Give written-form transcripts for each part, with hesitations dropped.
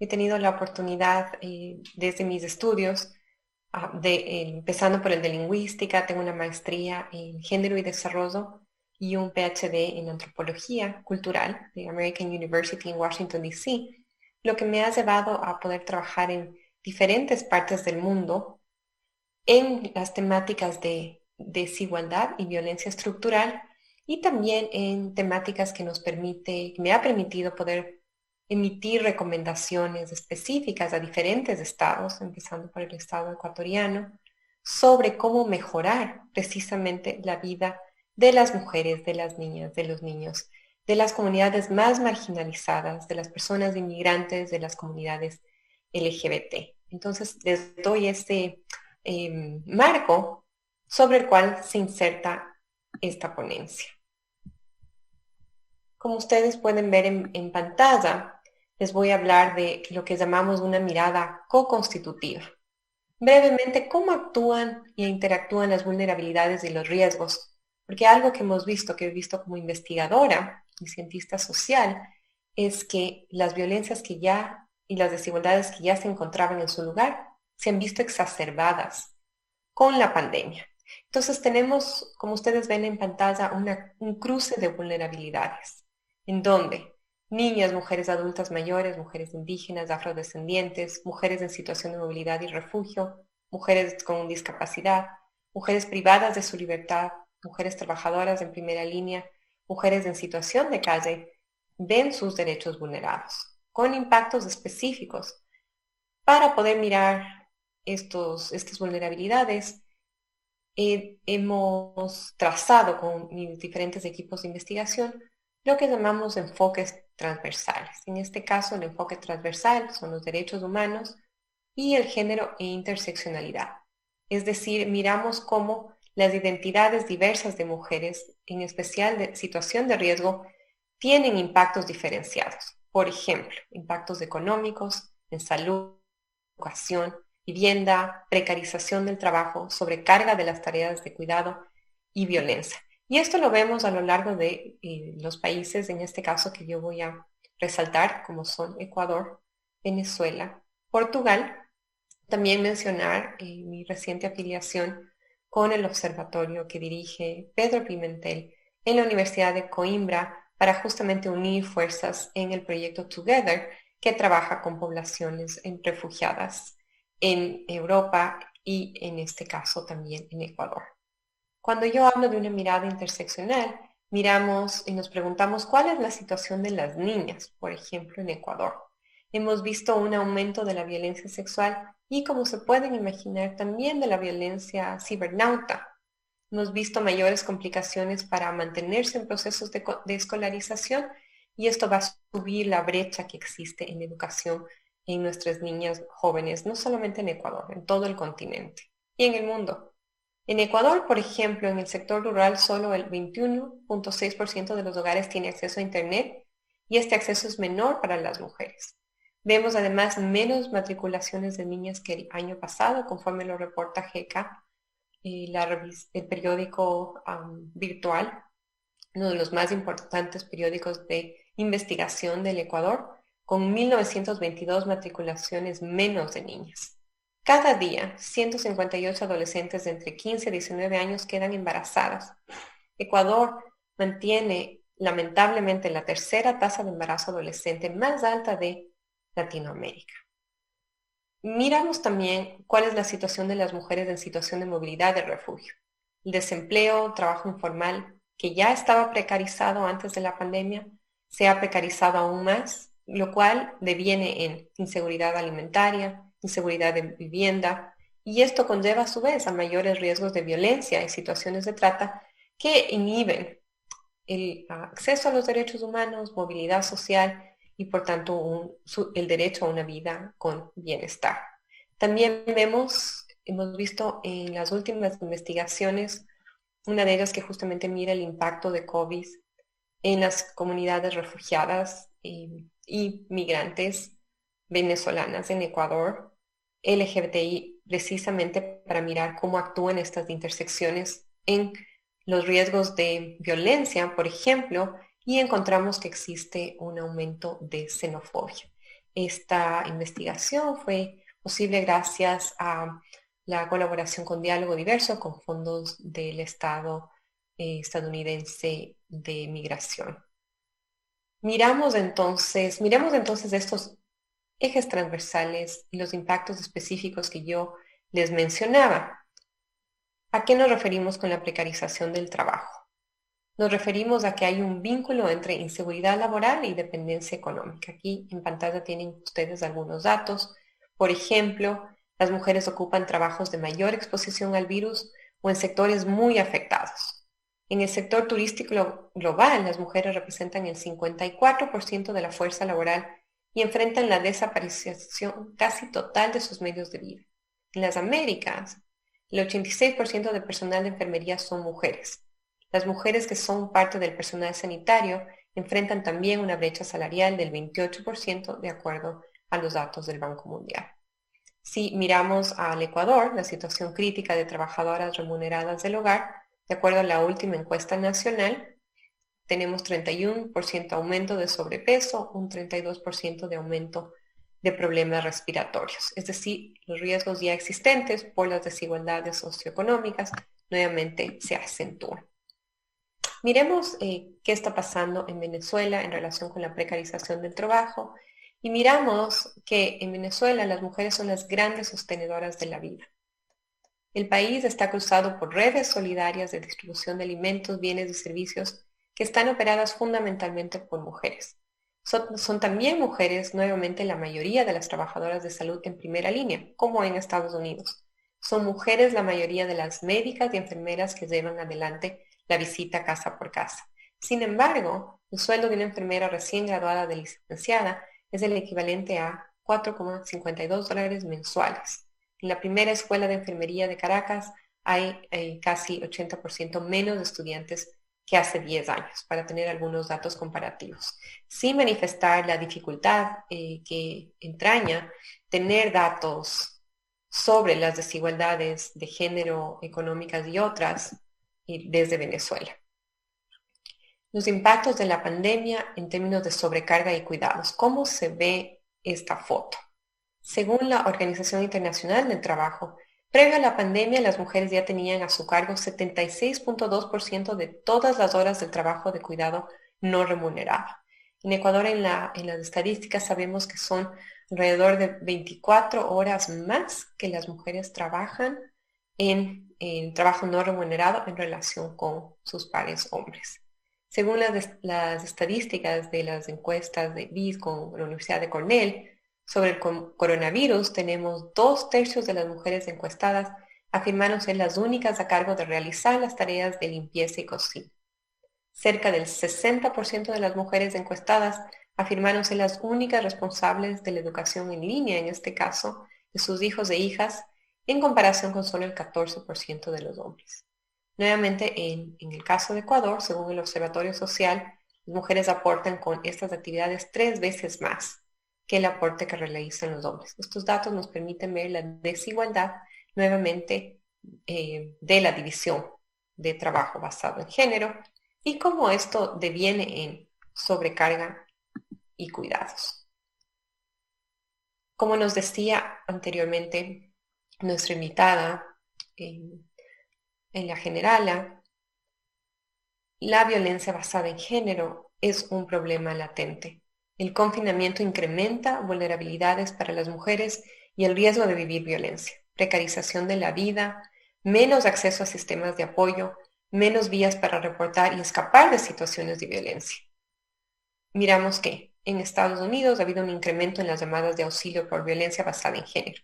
He tenido la oportunidad desde mis estudios, empezando por el de lingüística, tengo una maestría en género y desarrollo y un PhD en antropología cultural de American University en Washington, D.C., lo que me ha llevado a poder trabajar en diferentes partes del mundo en las temáticas de desigualdad y violencia estructural y también en temáticas que me ha permitido poder emitir recomendaciones específicas a diferentes estados, empezando por el estado ecuatoriano, sobre cómo mejorar precisamente la vida de las mujeres, de las niñas, de los niños, de las comunidades más marginalizadas, de las personas inmigrantes, de las comunidades LGBT. Entonces, les doy este marco sobre el cual se inserta esta ponencia. Como ustedes pueden ver en pantalla, les voy a hablar de lo que llamamos una mirada co-constitutiva. Brevemente, cómo actúan e interactúan las vulnerabilidades y los riesgos, porque algo que hemos visto, que he visto como investigadora y cientista social, es que las violencias que ya y las desigualdades que ya se encontraban en su lugar se han visto exacerbadas con la pandemia. Entonces tenemos, como ustedes ven en pantalla, un cruce de vulnerabilidades, en donde niñas, mujeres adultas mayores, mujeres indígenas, afrodescendientes, mujeres en situación de movilidad y refugio, mujeres con discapacidad, mujeres privadas de su libertad, mujeres trabajadoras en primera línea, mujeres en situación de calle, ven sus derechos vulnerados, con impactos específicos. Para poder mirar estas vulnerabilidades, hemos trazado con mis diferentes equipos de investigación lo que llamamos enfoques transversales. En este caso, el enfoque transversal son los derechos humanos y el género e interseccionalidad. Es decir, miramos cómo las identidades diversas de mujeres, en especial de situación de riesgo, tienen impactos diferenciados. Por ejemplo, impactos económicos, en salud, educación, vivienda, precarización del trabajo, sobrecarga de las tareas de cuidado y violencia. Y esto lo vemos a lo largo de los países, en este caso que yo voy a resaltar, como son Ecuador, Venezuela, Portugal. También mencionar mi reciente afiliación con el observatorio que dirige Pedro Pimentel en la Universidad de Coimbra para justamente unir fuerzas en el proyecto Together, que trabaja con poblaciones refugiadas en Europa y en este caso también en Ecuador. Cuando yo hablo de una mirada interseccional, miramos y nos preguntamos cuál es la situación de las niñas, por ejemplo, en Ecuador. Hemos visto un aumento de la violencia sexual y, como se pueden imaginar, también de la violencia cibernauta. Hemos visto mayores complicaciones para mantenerse en procesos de escolarización y esto va a subir la brecha que existe en educación en nuestras niñas jóvenes, no solamente en Ecuador, en todo el continente y en el mundo. En Ecuador, por ejemplo, en el sector rural, solo el 21.6% de los hogares tiene acceso a Internet y este acceso es menor para las mujeres. Vemos además menos matriculaciones de niñas que el año pasado, conforme lo reporta GECA, el periódico virtual, uno de los más importantes periódicos de investigación del Ecuador, con 1.922 matriculaciones menos de niñas. Cada día, 158 adolescentes de entre 15 y 19 años quedan embarazadas. Ecuador mantiene lamentablemente la tercera tasa de embarazo adolescente más alta de Latinoamérica. Miramos también cuál es la situación de las mujeres en situación de movilidad de refugio. El desempleo, trabajo informal, que ya estaba precarizado antes de la pandemia, se ha precarizado aún más, lo cual deviene en inseguridad alimentaria, inseguridad de vivienda, y esto conlleva a su vez a mayores riesgos de violencia y situaciones de trata que inhiben el acceso a los derechos humanos, movilidad social y por tanto el derecho a una vida con bienestar. También hemos visto en las últimas investigaciones, una de ellas que justamente mira el impacto de COVID en las comunidades refugiadas y migrantes venezolanas en Ecuador, LGBTI, precisamente para mirar cómo actúan estas intersecciones en los riesgos de violencia, por ejemplo, y encontramos que existe un aumento de xenofobia. Esta investigación fue posible gracias a la colaboración con Diálogo Diverso con fondos del Estado estadounidense de Migración. Miremos entonces estos ejes transversales y los impactos específicos que yo les mencionaba. ¿A qué nos referimos con la precarización del trabajo? Nos referimos a que hay un vínculo entre inseguridad laboral y dependencia económica. Aquí en pantalla tienen ustedes algunos datos. Por ejemplo, las mujeres ocupan trabajos de mayor exposición al virus o en sectores muy afectados. En el sector turístico global, las mujeres representan el 54% de la fuerza laboral y enfrentan la desaparición casi total de sus medios de vida. En las Américas, el 86% del personal de enfermería son mujeres. Las mujeres que son parte del personal sanitario enfrentan también una brecha salarial del 28% de acuerdo a los datos del Banco Mundial. Si miramos al Ecuador, la situación crítica de trabajadoras remuneradas del hogar, de acuerdo a la última encuesta nacional, tenemos 31% aumento de sobrepeso, un 32% de aumento de problemas respiratorios. Es decir, los riesgos ya existentes por las desigualdades socioeconómicas nuevamente se acentúan. Miremos qué está pasando en Venezuela en relación con la precarización del trabajo y miramos que en Venezuela las mujeres son las grandes sostenedoras de la vida. El país está cruzado por redes solidarias de distribución de alimentos, bienes y servicios que están operadas fundamentalmente por mujeres. Son también mujeres, nuevamente, la mayoría de las trabajadoras de salud en primera línea, como en Estados Unidos. Son mujeres la mayoría de las médicas y enfermeras que llevan adelante la visita casa por casa. Sin embargo, el sueldo de una enfermera recién graduada de licenciada es el equivalente a $4,52 mensuales. En la primera escuela de enfermería de Caracas hay casi 80% menos de estudiantes que hace 10 años, para tener algunos datos comparativos. Sin manifestar la dificultad que entraña tener datos sobre las desigualdades de género, económicas y otras desde Venezuela. Los impactos de la pandemia en términos de sobrecarga y cuidados. ¿Cómo se ve esta foto? Según la Organización Internacional del Trabajo, previo a la pandemia, las mujeres ya tenían a su cargo 76.2% de todas las horas del trabajo de cuidado no remunerado. En Ecuador, en las estadísticas, sabemos que son alrededor de 24 horas más que las mujeres trabajan en el trabajo no remunerado en relación con sus pares hombres. Según las estadísticas de las encuestas de BIS con la Universidad de Cornell, sobre el coronavirus, tenemos 2/3 de las mujeres encuestadas afirmaron ser las únicas a cargo de realizar las tareas de limpieza y cocina. Cerca del 60% de las mujeres encuestadas afirmaron ser las únicas responsables de la educación en línea, en este caso, de sus hijos e hijas, en comparación con solo el 14% de los hombres. Nuevamente, en el caso de Ecuador, según el Observatorio Social, las mujeres aportan con estas actividades 3 veces más que el aporte que realizan los hombres. Estos datos nos permiten ver la desigualdad nuevamente de la división de trabajo basado en género y cómo esto deviene en sobrecarga y cuidados. Como nos decía anteriormente nuestra invitada en la generala, la violencia basada en género es un problema latente. El confinamiento incrementa vulnerabilidades para las mujeres y el riesgo de vivir violencia, precarización de la vida, menos acceso a sistemas de apoyo, menos vías para reportar y escapar de situaciones de violencia. Miramos que en Estados Unidos ha habido un incremento en las llamadas de auxilio por violencia basada en género.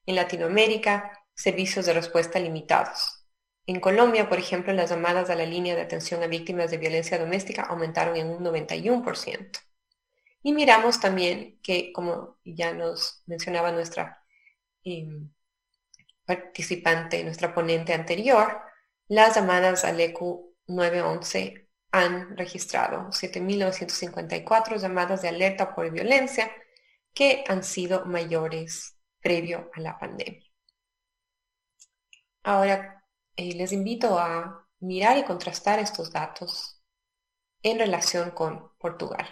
En Latinoamérica, servicios de respuesta limitados. En Colombia, por ejemplo, las llamadas a la línea de atención a víctimas de violencia doméstica aumentaron en un 91%. Y miramos también que, como ya nos mencionaba nuestra participante, nuestra ponente anterior, las llamadas al ECU 911 han registrado 7.954 llamadas de alerta por violencia que han sido mayores previo a la pandemia. Ahora, les invito a mirar y contrastar estos datos en relación con Portugal.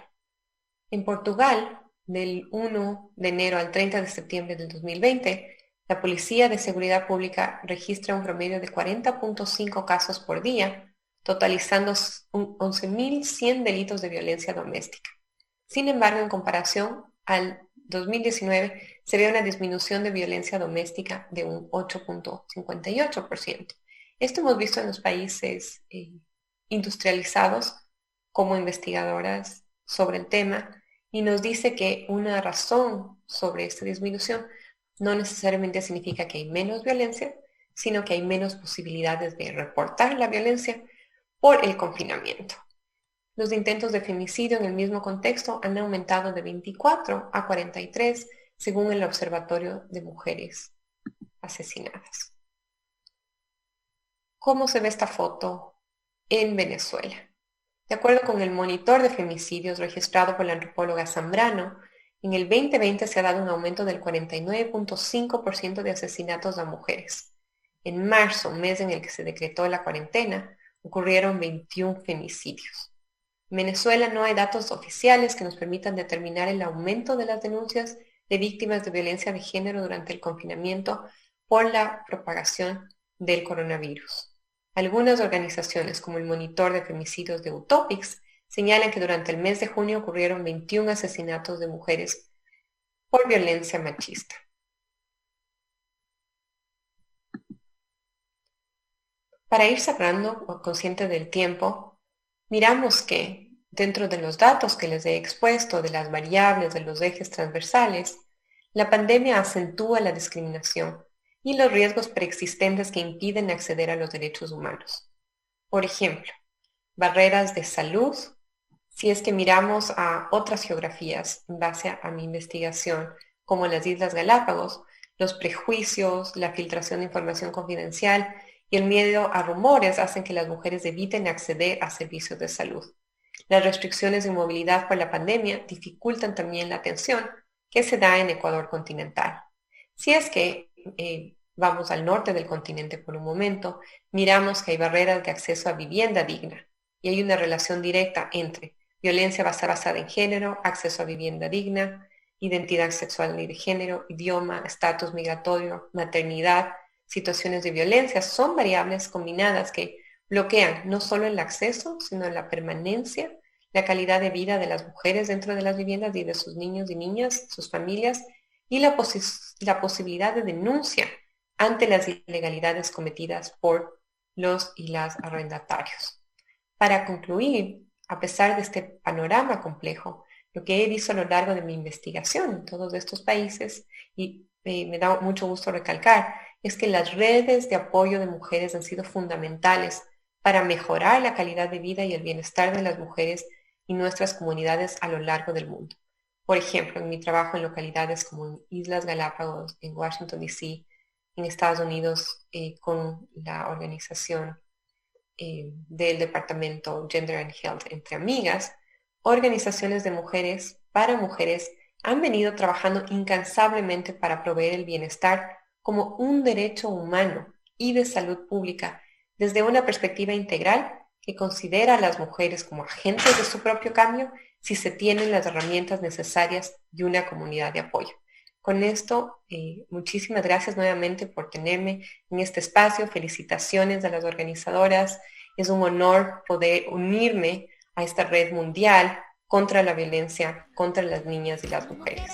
En Portugal, del 1 de enero al 30 de septiembre del 2020, la Policía de Seguridad Pública registra un promedio de 40.5 casos por día, totalizando 11.100 delitos de violencia doméstica. Sin embargo, en comparación al 2019, se ve una disminución de violencia doméstica de un 8.58%. Esto hemos visto en los países industrializados como investigadoras sobre el tema, y nos dice que una razón sobre esta disminución no necesariamente significa que hay menos violencia, sino que hay menos posibilidades de reportar la violencia por el confinamiento. Los intentos de femicidio en el mismo contexto han aumentado de 24 a 43, según el Observatorio de Mujeres Asesinadas. ¿Cómo se ve esta foto en Venezuela? De acuerdo con el monitor de femicidios registrado por la antropóloga Zambrano, en el 2020 se ha dado un aumento del 49.5% de asesinatos a mujeres. En marzo, mes en el que se decretó la cuarentena, ocurrieron 21 femicidios. En Venezuela no hay datos oficiales que nos permitan determinar el aumento de las denuncias de víctimas de violencia de género durante el confinamiento por la propagación del coronavirus. Algunas organizaciones, como el Monitor de Femicidios de Utopics, señalan que durante el mes de junio ocurrieron 21 asesinatos de mujeres por violencia machista. Para ir cerrando, consciente del tiempo, miramos que dentro de los datos que les he expuesto, de las variables, de los ejes transversales, la pandemia acentúa la discriminación y los riesgos preexistentes que impiden acceder a los derechos humanos. Por ejemplo, barreras de salud. Si es que miramos a otras geografías en base a mi investigación, como las Islas Galápagos, los prejuicios, la filtración de información confidencial y el miedo a rumores hacen que las mujeres eviten acceder a servicios de salud. Las restricciones de movilidad por la pandemia dificultan también la atención que se da en Ecuador continental. Si es que vamos al norte del continente por un momento, miramos que hay barreras de acceso a vivienda digna y hay una relación directa entre violencia basada en género, acceso a vivienda digna, identidad sexual y de género, idioma, estatus migratorio, maternidad, situaciones de violencia. Son variables combinadas que bloquean no solo el acceso, sino la permanencia, la calidad de vida de las mujeres dentro de las viviendas y de sus niños y niñas, sus familias, y la posibilidad de denuncia ante las ilegalidades cometidas por los y las arrendatarios. Para concluir, a pesar de este panorama complejo, lo que he visto a lo largo de mi investigación en todos estos países, y me da mucho gusto recalcar, es que las redes de apoyo de mujeres han sido fundamentales para mejorar la calidad de vida y el bienestar de las mujeres y nuestras comunidades a lo largo del mundo. Por ejemplo, en mi trabajo en localidades como en Islas Galápagos, en Washington, D.C., en Estados Unidos, con la organización del Departamento Gender and Health Entre Amigas, organizaciones de mujeres para mujeres han venido trabajando incansablemente para proveer el bienestar como un derecho humano y de salud pública desde una perspectiva integral que considera a las mujeres como agentes de su propio cambio si se tienen las herramientas necesarias de una comunidad de apoyo. Con esto, muchísimas gracias nuevamente por tenerme en este espacio. Felicitaciones a las organizadoras. Es un honor poder unirme a esta red mundial contra la violencia contra las niñas y las mujeres.